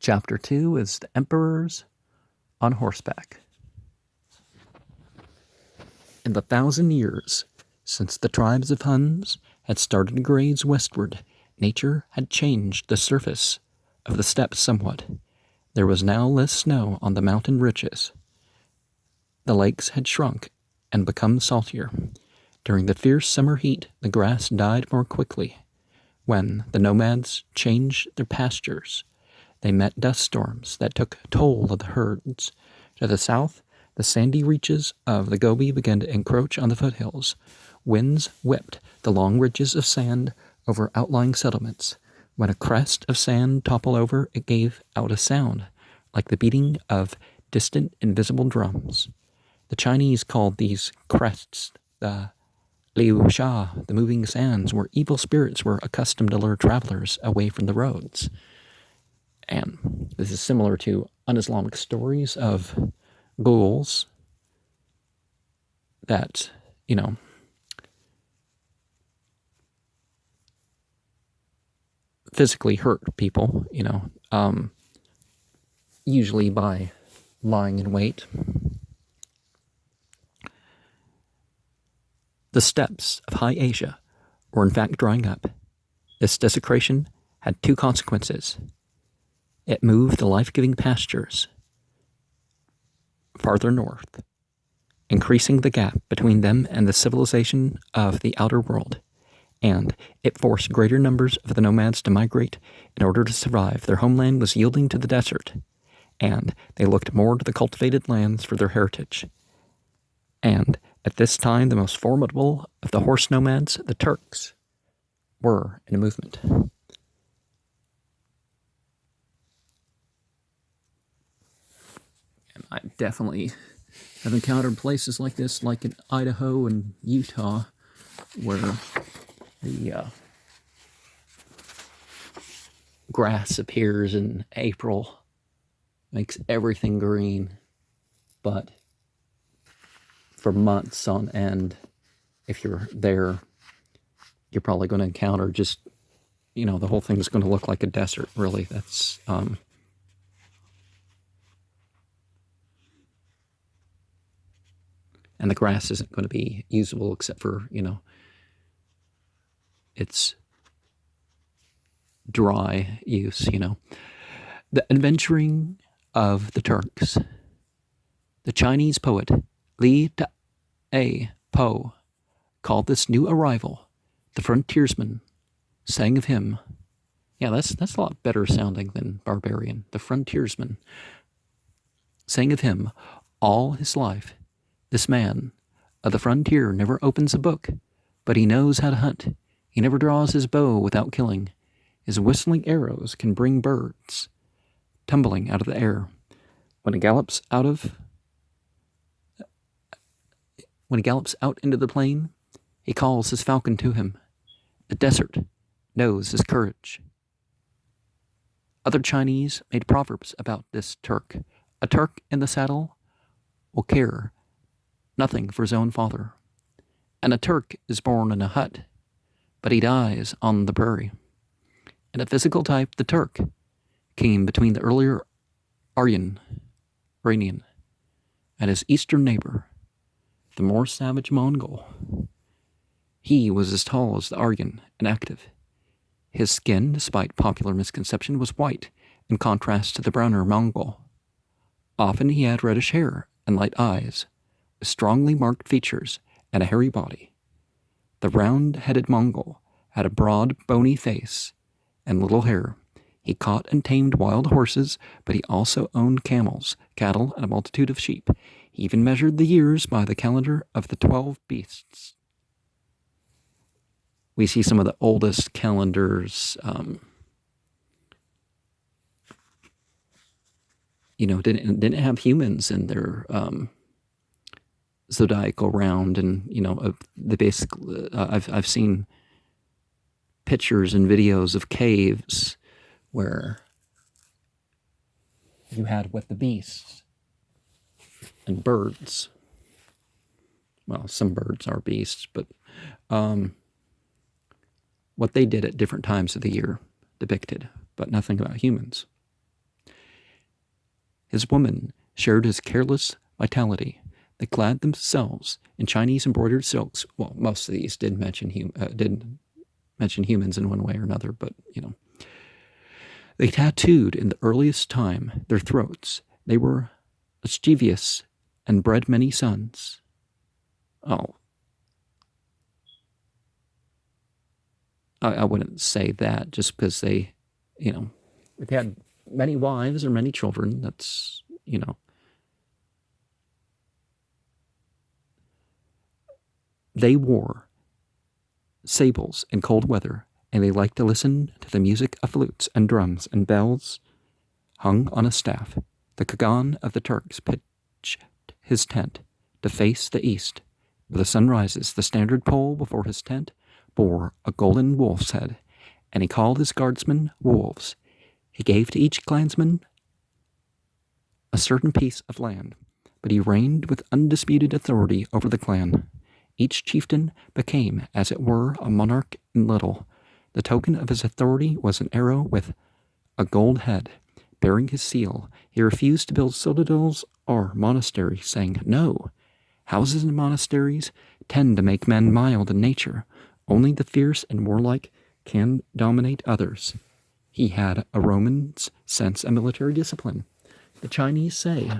Chapter 2 is the Emperors on Horseback. In the 1,000 years since the tribes of Huns had started to graze westward, nature had changed the surface of the steppes somewhat. There was now less snow on the mountain ridges. The lakes had shrunk and become saltier. During the fierce summer heat, the grass died more quickly. When the nomads changed their pastures, they met dust storms that took toll of the herds. To the south, the sandy reaches of the Gobi began to encroach on the foothills. Winds whipped the long ridges of sand over outlying settlements. When a crest of sand toppled over, it gave out a sound like the beating of distant, invisible drums. The Chinese called these crests the Liu Sha, the moving sands, where evil spirits were accustomed to lure travelers away from the roads. And this is similar to un-Islamic stories of ghouls that, physically hurt people, usually by lying in wait. The steppes of High Asia were in fact drying up. This desecration had two consequences. It moved the life-giving pastures farther north, increasing the gap between them and the civilization of the outer world, and it forced greater numbers of the nomads to migrate in order to survive. Their homeland was yielding to the desert, and they looked more to the cultivated lands for their heritage. And at this time, the most formidable of the horse nomads, the Turks, were in a movement. And I definitely have encountered places like this, like in Idaho and Utah, where the grass appears in April, makes everything green, but for months on end, if you're there, you're probably going to encounter just, the whole thing's going to look like a desert, really. That's, and the grass isn't going to be usable except for, its dry use, The adventuring of the Turks. The Chinese poet Li Ta Po called this new arrival the frontiersman, saying of him, that's a lot better sounding than barbarian, the frontiersman, saying of him, all his life, this man of the frontier never opens a book, but he knows how to hunt. He never draws his bow without killing. His whistling arrows can bring birds tumbling out of the air. When he gallops out into the plain, he calls his falcon to him. The desert knows his courage. Other Chinese made proverbs about this Turk. A Turk in the saddle will care nothing for his own father. And a Turk is born in a hut, but he dies on the prairie. In a physical type, the Turk came between the earlier Iranian and his eastern neighbor, the more savage Mongol. He was as tall as the Aryan and active. His skin, despite popular misconception, was white in contrast to the browner Mongol. Often he had reddish hair and light eyes, with strongly marked features and a hairy body. The round-headed Mongol had a broad, bony face and little hair. He caught and tamed wild horses, but he also owned camels, cattle, and a multitude of sheep. He even measured the years by the calendar of the 12 beasts. We see some of the oldest calendars, didn't have humans in their zodiacal round, and the basic. I've seen pictures and videos of caves where you had with the beasts and birds. Well, some birds are beasts, but what they did at different times of the year depicted, but nothing about humans. His women shared his careless vitality. They clad themselves in Chinese embroidered silks. Well, most of these did mention humans in one way or another, but they tattooed in the earliest time their throats. They were mischievous and bred many sons. Oh, I wouldn't say that just because they had many wives or many children. That's, they wore sables in cold weather, and they liked to listen to the music of flutes and drums and bells hung on a staff. The Khagan of the Turks pitched his tent to face the east. Where the sun rises, the standard pole before his tent bore a golden wolf's head, and he called his guardsmen wolves. He gave to each clansman a certain piece of land, but he reigned with undisputed authority over the clan. Each chieftain became, as it were, a monarch in little. The token of his authority was an arrow with a gold head, bearing his seal. He refused to build citadels or monasteries, saying, "No, houses and monasteries tend to make men mild in nature. Only the fierce and warlike can dominate others." He had a Roman's sense of military discipline. The Chinese say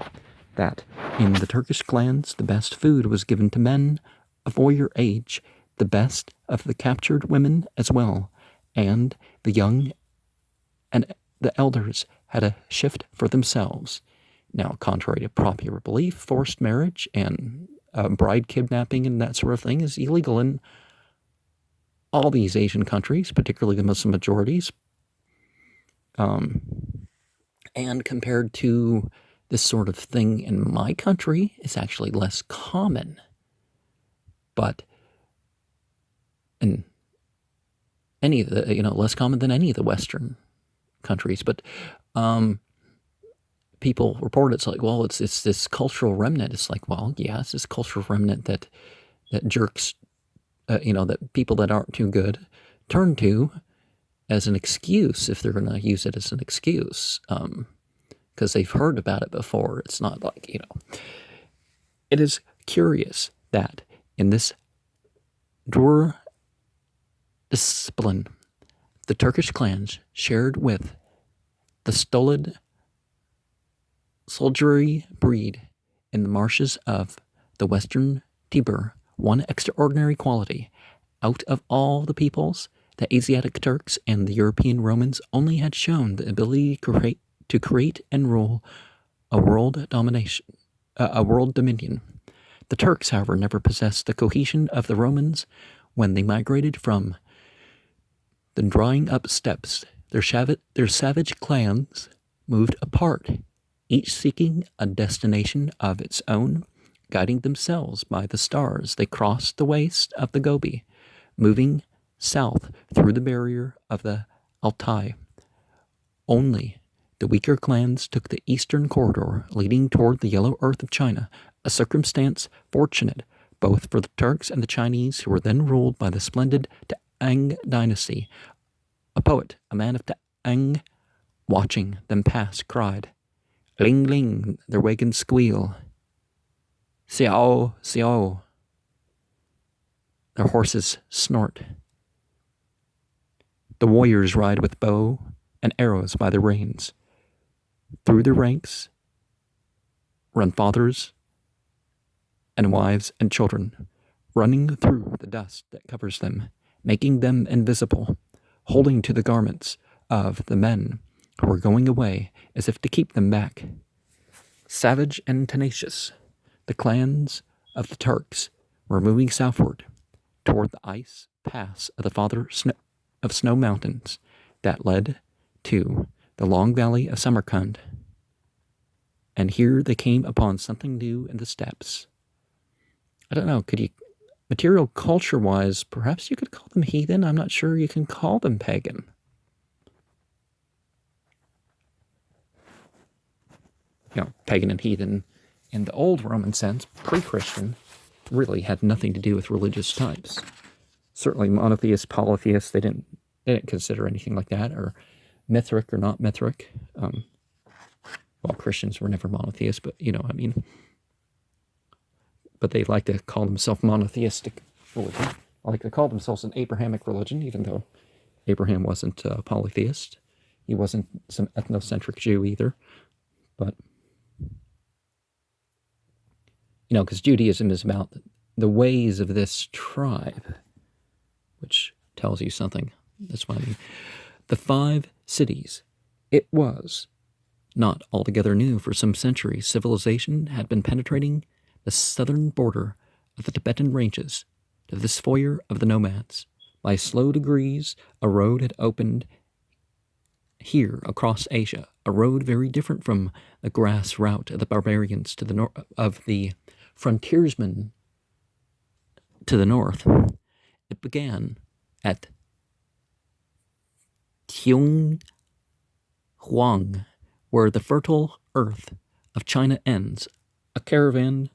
that in the Turkish clans the best food was given to men of warrior age, the best of the captured women as well, and the young and the elders had a shift for themselves. Now, contrary to popular belief, forced marriage and bride kidnapping and that sort of thing is illegal in all these Asian countries, particularly the Muslim majorities. And compared to this sort of thing in my country, it's actually less common. But in any of the, less common than any of the Western countries. But people report it's like, well, it's this cultural remnant. It's like, well, yeah, it's this cultural remnant that jerks, that people that aren't too good turn to as an excuse if they're going to use it as an excuse, because they've heard about it before. It's not like, It is curious that in this drawer discipline, the Turkish clans shared with the stolid soldiery breed in the marshes of the western Tiber one extraordinary quality. Out of all the peoples, the Asiatic Turks and the European Romans only had shown the ability to create and rule a world dominion. The Turks, however, never possessed the cohesion of the Romans. When they migrated from the drying up steppes, their savage clans moved apart, each seeking a destination of its own. Guiding themselves by the stars, they crossed the waste of the Gobi, moving south through the barrier of the Altai. Only the weaker clans took the eastern corridor leading toward the yellow earth of China, a circumstance fortunate both for the Turks and the Chinese, who were then ruled by the splendid Tang dynasty. A poet, a man of Tang, watching them pass, cried, "Ling ling, their wagons squeal. Xiao, xiao, their horses snort. The warriors ride with bow and arrows by the reins. Through their ranks run fathers and wives and children, running through the dust that covers them, making them invisible, holding to the garments of the men who are going away as if to keep them back. Savage and tenacious, the clans of the Turks were moving southward toward the ice pass of the Father of Snow Mountains that led to the long valley of Samarkand. And here they came upon something new in the steppes. I don't know, material culture-wise, perhaps you could call them heathen. I'm not sure you can call them pagan. Pagan and heathen in the old Roman sense, pre-Christian, really had nothing to do with religious types. Certainly monotheists, polytheists, they didn't consider anything like that, or Mithric or not Mithric. Well, Christians were never monotheists, but, but they like to call themselves monotheistic religion. I like to call themselves an Abrahamic religion, even though Abraham wasn't a polytheist. He wasn't some ethnocentric Jew either. But, because Judaism is about the ways of this tribe, which tells you something. That's what I mean. The 5 cities. It was not altogether new. For some centuries, civilization had been penetrating the southern border of the Tibetan ranges to the foyer of the nomads. By slow degrees, a road had opened here across Asia, a road very different from the grass route of the barbarians to the north, of the frontiersmen to the north. It began at Tionghuang, where the fertile earth of China ends, a caravan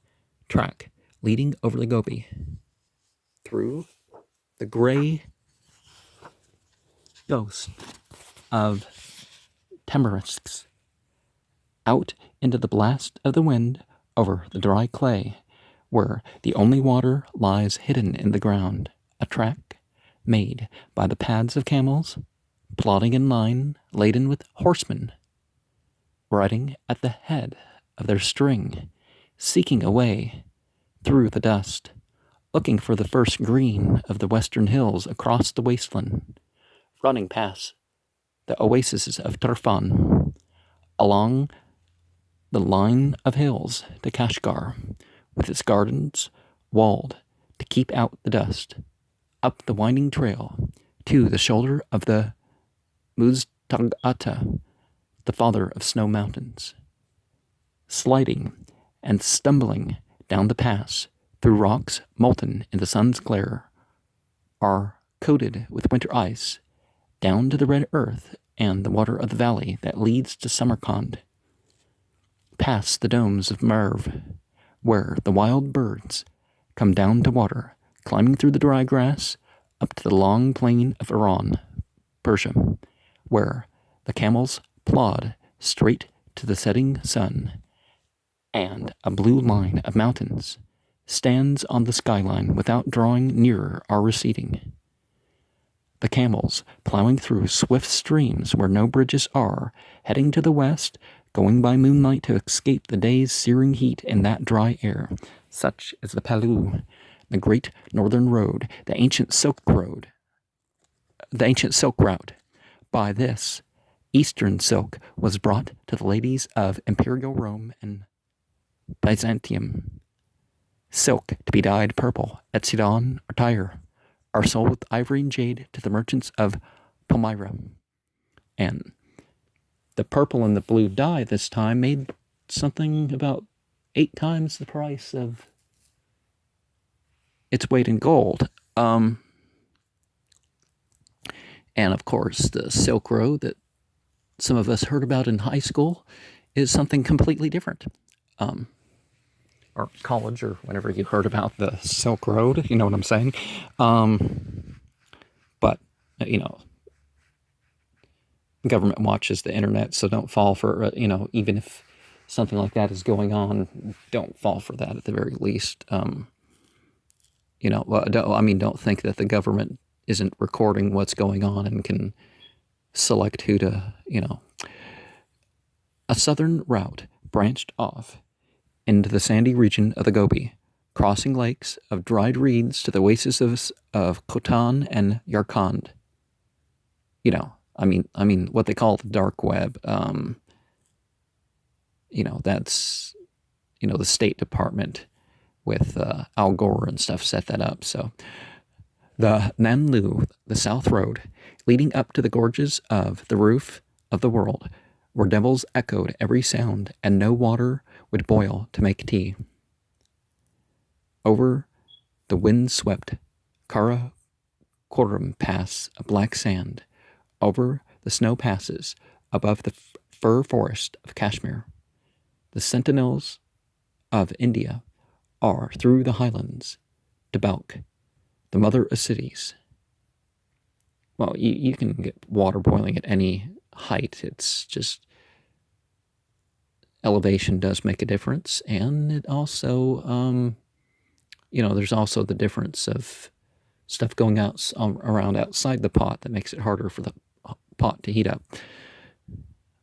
track leading over the Gobi through the gray ghost of tamarisks, out into the blast of the wind over the dry clay, where the only water lies hidden in the ground, a track made by the pads of camels, plodding in line, laden with horsemen, riding at the head of their string, seeking a way through the dust, looking for the first green of the western hills across the wasteland, running past the oases of Turfan, along the line of hills to Kashgar, with its gardens walled to keep out the dust, up the winding trail to the shoulder of the Muztagata, the father of snow mountains, sliding and stumbling down the pass through rocks molten in the sun's glare, are coated with winter ice, down to the red earth and the water of the valley that leads to Samarkand, past the domes of Merv, where the wild birds come down to water, climbing through the dry grass, up to the long plain of Iran, Persia, where the camels plod straight to the setting sun, and a blue line of mountains stands on the skyline without drawing nearer or receding. The camels plowing through swift streams where no bridges are, heading to the west, going by moonlight to escape the day's searing heat in that dry air. Such is the Palu, the great northern road, the ancient silk route. By this, eastern silk was brought to the ladies of imperial Rome and Byzantium. Silk to be dyed purple at Sidon or Tyre, are sold with ivory and jade to the merchants of Palmyra. And the purple and the blue dye this time made something about 8 times the price of its weight in gold. And of course, the Silk Road that some of us heard about in high school is something completely different. Or college, or whenever you heard about the Silk Road, you know what I'm saying? But, government watches the internet, so don't fall for, even if something like that is going on, don't fall for that at the very least. Don't think that the government isn't recording what's going on and can select who to, A southern route branched off into the sandy region of the Gobi, crossing lakes of dried reeds to the oases of Khotan and Yarkand. What they call the dark web. That's, the State Department with Al Gore and stuff set that up. So the Nanlu, the South Road, leading up to the gorges of the roof of the world, where devils echoed every sound and no water would boil to make tea. Over the wind-swept Karakoram Pass of black sand, over the snow passes above the fir forest of Kashmir, the sentinels of India are through the highlands to Balkh, the mother of cities. Well, you can get water boiling at any height. It's just elevation does make a difference, and it also, there's also the difference of stuff going out around outside the pot that makes it harder for the pot to heat up.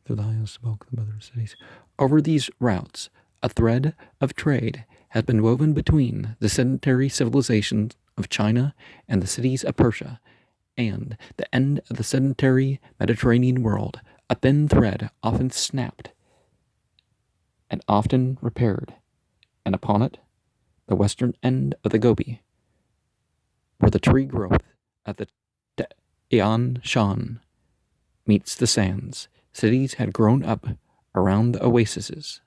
Through the highest smoke, the mother cities. Over these routes, a thread of trade has been woven between the sedentary civilizations of China and the cities of Persia, and the end of the sedentary Mediterranean world. A thin thread, often snapped and often repaired, and upon it, the western end of the Gobi, where the tree growth of the Tian Shan meets the sands. Cities had grown up around the oases.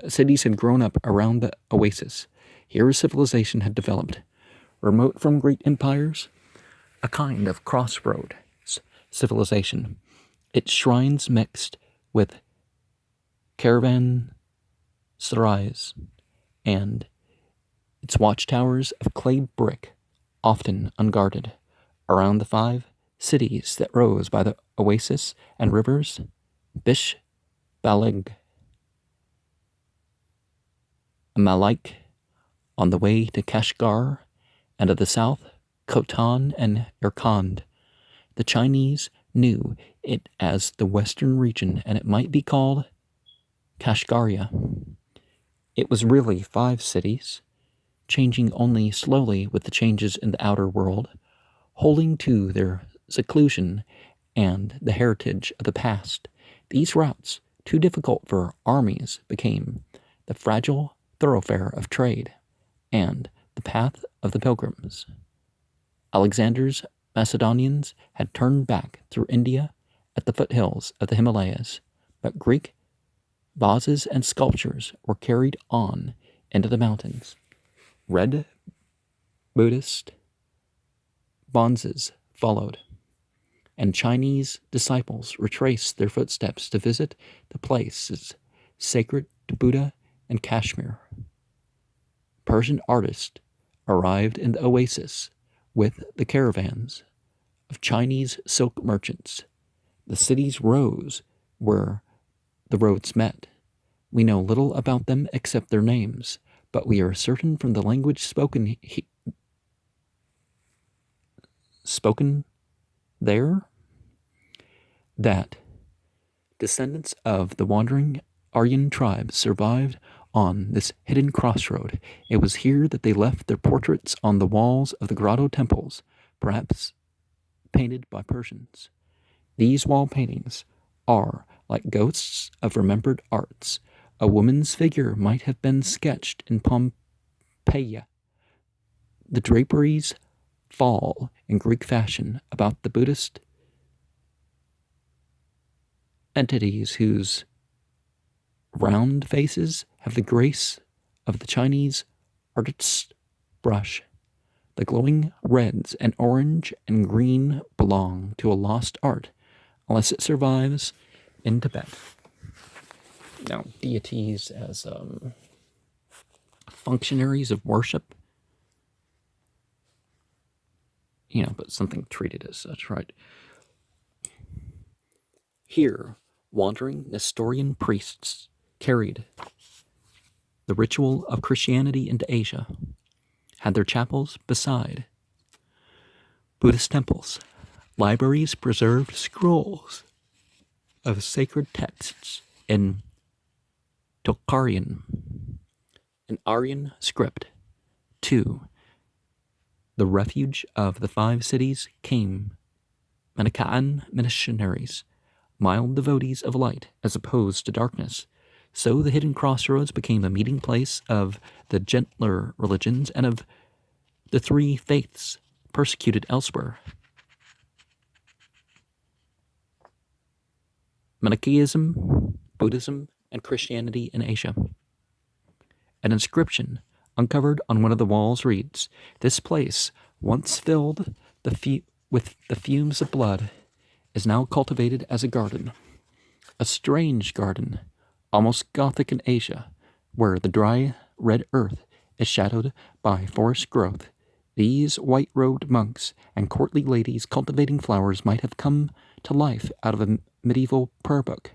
Cities had grown up around the oasis. Here civilization had developed. Remote from great empires, a kind of crossroad civilization. Its shrines mixed with caravanserais and its watchtowers of clay brick, often unguarded. Around the 5 cities that rose by the oasis and rivers, Bish, Balig, Malik, on the way to Kashgar, and to the south, Khotan and Irkand. The Chinese knew it as the western region, and it might be called Kashgaria. It was really 5 cities, changing only slowly with the changes in the outer world, holding to their seclusion and the heritage of the past. These routes, too difficult for armies, became the fragile thoroughfare of trade and the path of the pilgrims. Alexander's Macedonians had turned back through India at the foothills of the Himalayas, but Greek vases and sculptures were carried on into the mountains. Red Buddhist bonzes followed, and Chinese disciples retraced their footsteps to visit the places sacred to Buddha and Kashmir. Persian artists arrived in the oasis with the caravans of Chinese silk merchants. The cities rose where the roads met. We know little about them except their names, but we are certain from the language spoken there that descendants of the wandering Aryan tribes survived on this hidden crossroad. It was here that they left their portraits on the walls of the grotto temples, perhaps painted by Persians. These wall paintings are like ghosts of remembered arts. A woman's figure might have been sketched in Pompeii. The draperies fall in Greek fashion about the Buddhist entities whose round faces have the grace of the Chinese artist's brush. The glowing reds and orange and green belong to a lost art, unless it survives in Tibet. Now, deities as functionaries of worship, but something treated as such, right? Here, wandering Nestorian priests carried the ritual of Christianity into Asia, had their chapels beside Buddhist temples. Libraries preserved scrolls of sacred texts in Tocharian, an Aryan script. 2. The refuge of the 5 cities came Manichaean missionaries, mild devotees of light as opposed to darkness. So the hidden crossroads became a meeting place of the gentler religions and of the 3 faiths persecuted elsewhere. Manichaeism, Buddhism, and Christianity in Asia. An inscription uncovered on one of the walls reads, "This place, once filled with the fumes of blood, is now cultivated as a garden. A strange garden, almost Gothic in Asia, where the dry red earth is shadowed by forest growth. These white-robed monks and courtly ladies cultivating flowers might have come to life out of a medieval prayer book.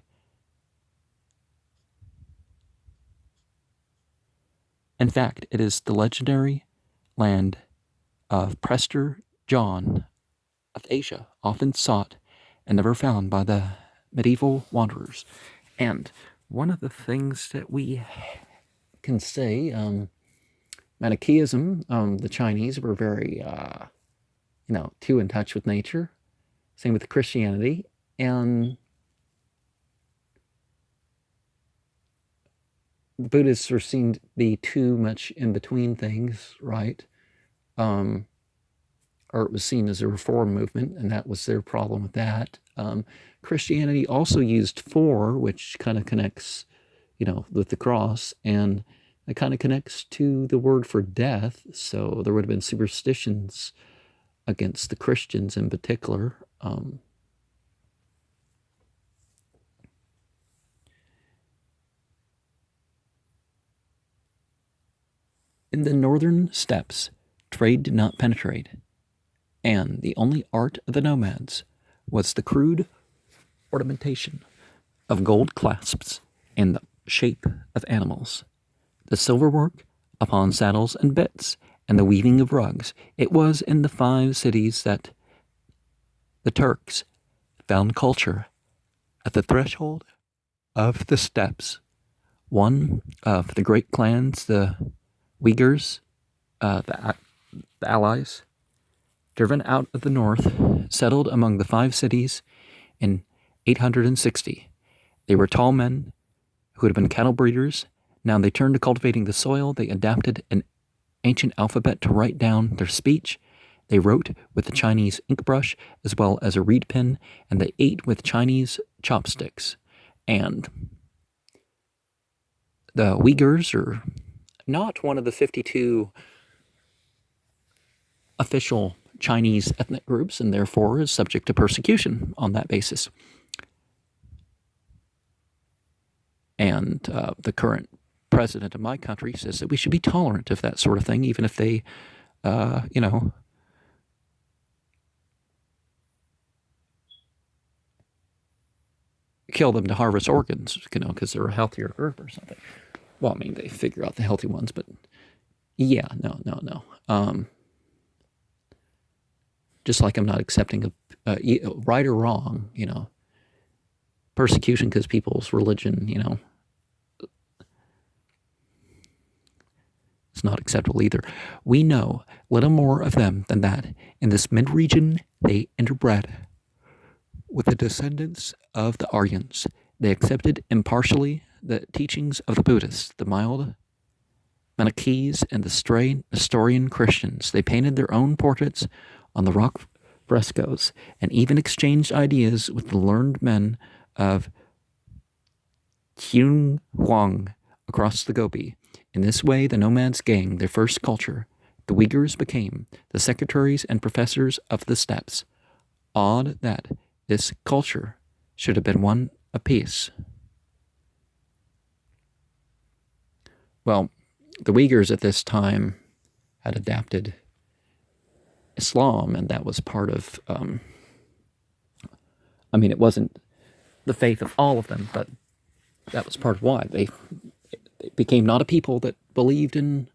In fact, it is the legendary land of Prester John of Asia, often sought and never found by the medieval wanderers. And one of the things that we can say, Manichaeism, the Chinese were very, too in touch with nature. Same with Christianity. And the Buddhists are seen to be too much in between things, right? Or it was seen as a reform movement, and that was their problem with that. Christianity also used 4, which kind of connects, with the cross, and it kind of connects to the word for death. So there would have been superstitions against the Christians in particular. In the northern steppes, trade did not penetrate, and the only art of the nomads was the crude ornamentation of gold clasps in the shape of animals, the silverwork upon saddles and bits, and the weaving of rugs. It was in the 5 cities that the Turks found culture at the threshold of the steppes. One of the great clans, the Uyghurs, the allies, driven out of the north, settled among the 5 cities in 860. They were tall men who had been cattle breeders. Now they turned to cultivating the soil. They adapted an ancient alphabet to write down their speech. They wrote with the Chinese ink brush as well as a reed pen, and they ate with Chinese chopsticks. And the Uyghurs are not one of the 52 official Chinese ethnic groups, and therefore is subject to persecution on that basis. And the current president of my country says that we should be tolerant of that sort of thing, even if they, kill them to harvest organs, because they're a healthier group or something. Well, I mean, they figure out the healthy ones, but yeah, no. Just like I'm not accepting right or wrong, persecution because people's religion, it's not acceptable either. We know little more of them than that. In this mid-region, they interbred with the descendants of the Aryans. They accepted impartially the teachings of the Buddhists, the mild Manichaees, and the stray Nestorian Christians. They painted their own portraits on the rock frescoes and even exchanged ideas with the learned men of Huang across the Gobi. In this way, the nomads gained their first culture. The Uyghurs became the secretaries and professors of the steppes. Odd that this culture should have been one of peace. Well, the Uyghurs at this time had adapted Islam, and that was part of, it wasn't the faith of all of them, but that was part of why. They became not a people that believed in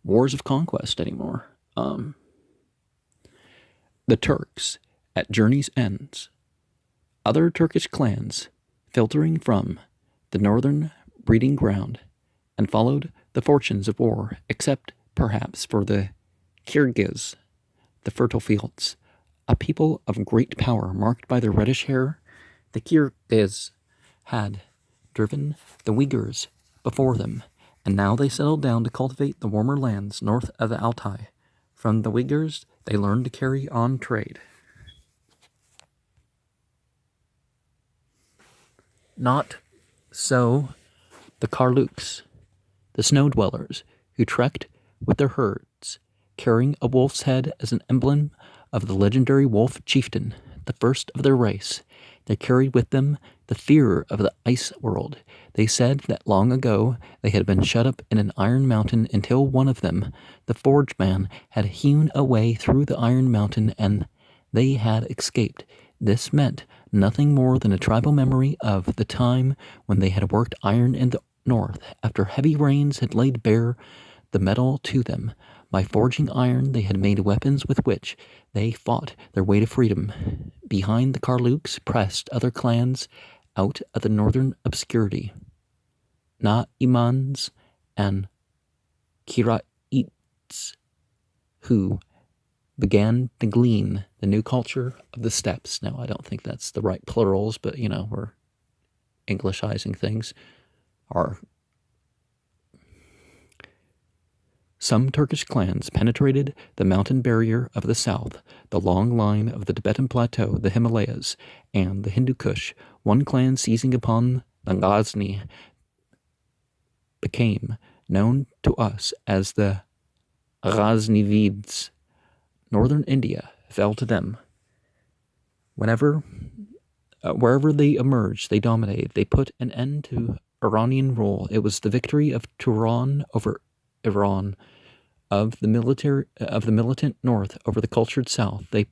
wars of conquest anymore. The Turks, at journey's ends, other Turkish clans filtering from the northern breeding ground, and followed the fortunes of war, except perhaps for the Kyrgyz, the fertile fields, a people of great power marked by their reddish hair. The Kyrgyz had driven the Uyghurs before them, and now they settled down to cultivate the warmer lands north of the Altai. From the Uyghurs, they learned to carry on trade. Not so the Karluks, the snow dwellers, who trekked with their herds, carrying a wolf's head as an emblem of the legendary wolf chieftain, the first of their race. They carried with them the fear of the ice world. They said that long ago they had been shut up in an iron mountain until one of them, the forge man, had hewn a way through the iron mountain and they had escaped. This meant nothing more than a tribal memory of the time when they had worked iron in the north, after heavy rains had laid bare the metal to them. By forging iron, they had made weapons with which they fought their way to freedom. Behind the Karluks pressed other clans out of the northern obscurity. Na-Imans and Kiraits, who began to glean the new culture of the steppes. Now, I don't think that's the right plurals, but, we're Englishizing things. Some Turkish clans penetrated the mountain barrier of the south, the long line of the Tibetan Plateau, the Himalayas, and the Hindu Kush. One clan seizing upon the Ghazni became known to us as the Ghaznavids. Northern India fell to them. Wherever they emerged, they dominated. They put an end to Iranian rule. It was the victory of Turan over Iran, of the militant north over the cultured south. They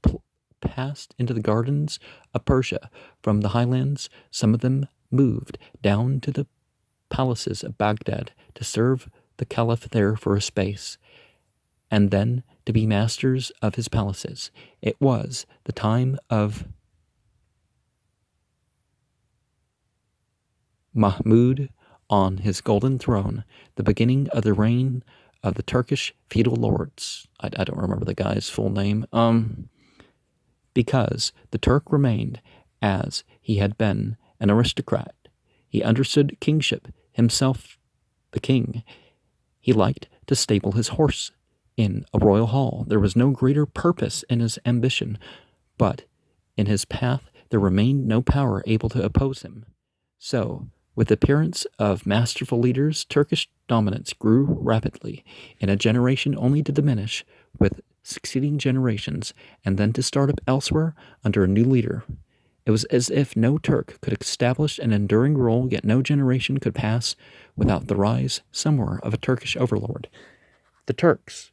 passed into the gardens of Persia from the highlands. Some of them moved down to the palaces of Baghdad to serve the caliph there for a space, and then to be masters of his palaces. It was the time of Mahmud on his golden throne, the beginning of the reign of the Turkish feudal lords. I don't remember the guy's full name. Because the Turk remained as he had been, an aristocrat. He understood kingship, himself the king. He liked to stable his horse in a royal hall. There was no greater purpose in his ambition, but in his path there remained no power able to oppose him. So, with the appearance of masterful leaders, Turkish dominance grew rapidly, in a generation only to diminish with succeeding generations, and then to start up elsewhere under a new leader. It was as if no Turk could establish an enduring rule, yet no generation could pass without the rise somewhere of a Turkish overlord. The Turks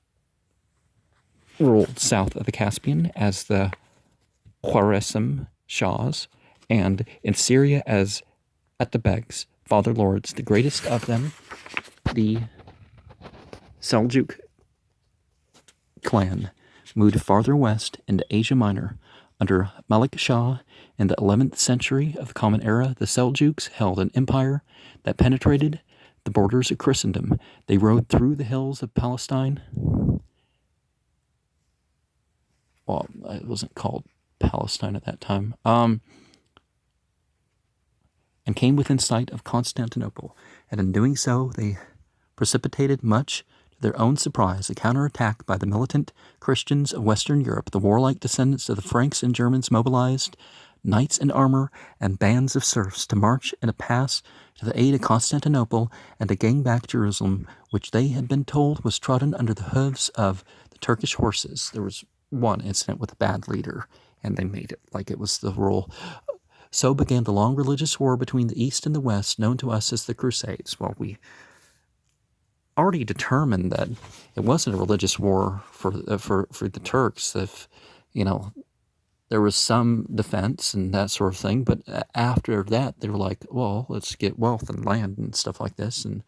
ruled south of the Caspian as the Khwarezm Shahs, and in Syria as Atabegs, father lords. The greatest of them, the Seljuk clan, moved farther west into Asia Minor. Under Malik Shah in the 11th century of the Common Era, the Seljuks held an empire that penetrated the borders of Christendom. They rode through the hills of Palestine. Well, it wasn't called Palestine at that time. And came within sight of Constantinople. And in doing so, they precipitated, much to their own surprise, a counterattack by the militant Christians of Western Europe. The warlike descendants of the Franks and Germans mobilized knights in armor and bands of serfs to march in a pass to the aid of Constantinople and to gain back Jerusalem, which they had been told was trodden under the hooves of the Turkish horses. There was one incident with a bad leader, and they made it like it was the rule. So began the long religious war between the East and the West, known to us as the Crusades. Well, we already determined that it wasn't a religious war for the Turks. If, there was some defense and that sort of thing, but after that, they were like, well, let's get wealth and land and stuff like this. And